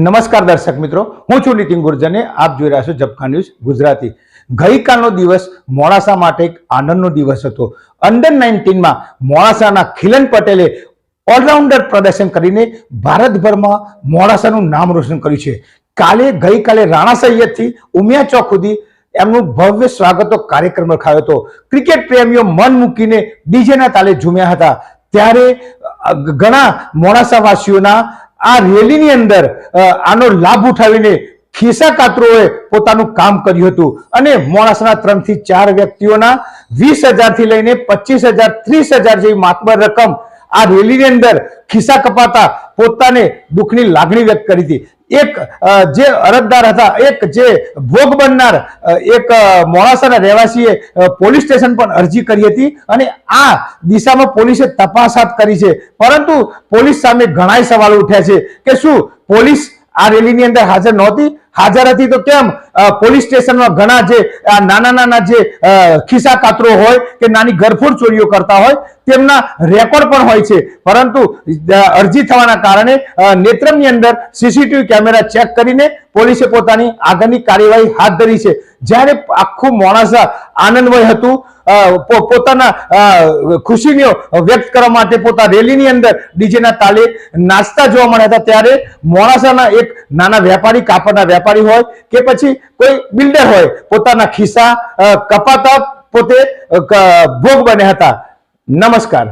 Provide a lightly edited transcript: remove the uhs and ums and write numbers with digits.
નમસ્કાર દર્શક મિત્રો, હું છું નીતિન ગુર્જર. આપ જોઈ રહ્યા છો ઝબકા ન્યૂઝ ગુજરાતી. ગઈકાલનો દિવસ મોડાસા માટે એક આનંદનો દિવસ હતો. અંડર 19 માં મોડાસાના ખિલન પટેલે ઓલરાઉન્ડર પ્રદર્શન કરીને ભારતભરમાં મોડાસાનું નામ રોશન કર્યું છે. ગઈકાલે રાણા સૈયદથી ઉમિયા ચોક સુધી એમનું ભવ્ય સ્વાગતો કાર્યક્રમ રખાયો હતો. ક્રિકેટ પ્રેમીઓ મન મૂકીને ડીજેના તાલે ઝૂમ્યા હતા. ત્યારે ઘણા મોડાસાવાસીઓના આ રેલીની અંદર આનો લાભ ઉઠાવીને ખિસ્સા કાતરોએ પોતાનું કામ કર્યું હતું અને મોડાસાના 3 થી 4 વ્યક્તિઓના 20,000 થી લઈને 25,000 30,000 જેવી માતબર રકમ આ રેલીની અંદર ખિસ્સા કપાતા પોતાને દુઃખની લાગણી વ્યક્ત કરી હતી. એક જે અરજદાર હતા, એક જે ભોગ બનનાર એક મોડાસાના રહેવાસીએ પોલીસ સ્ટેશન પર અરજી કરી હતી અને આ દિશામાં પોલીસે તપાસ હાથ કરી છે. પરંતુ પોલીસ સામે ઘણા સવાલો ઉઠ્યા છે કે શું પોલીસ આ રેલીની અંદર હાજર નહોતી? હાજર હતી તો કેમ પોલીસ સ્ટેશનમાં ઘણા જે નાના જે ખિસ્સા કાતરો હોય કે નાની ઘરફોડ ચોરીઓ કરતા હોય તેમના રેકોર્ડ પણ હોય છે. પરંતુ અરજી થવાના કારણે નેત્રમની અંદર સીસીટીવી કેમેરા ચેક કરીને પોલીસે પોતાની આગળની કાર્યવાહી હાથ ધરી છે. જ્યારે આખું મોડાસા આનંદમય હતું, પોતાના ખુશીને વ્યક્ત કરવા માટે પોતા રેલીની અંદર ડીજેના તાલે નાચતા જોવા મળ્યા હતા. ત્યારે મોડાસાના એક નાના વેપારી, કાપડના વેપારી હોય કે પછી કોઈ બિલ્ડર હોય, પોતાના ખિસ્સા કપાતા પોતે ભોગ બન્યા હતા. નમસ્કાર.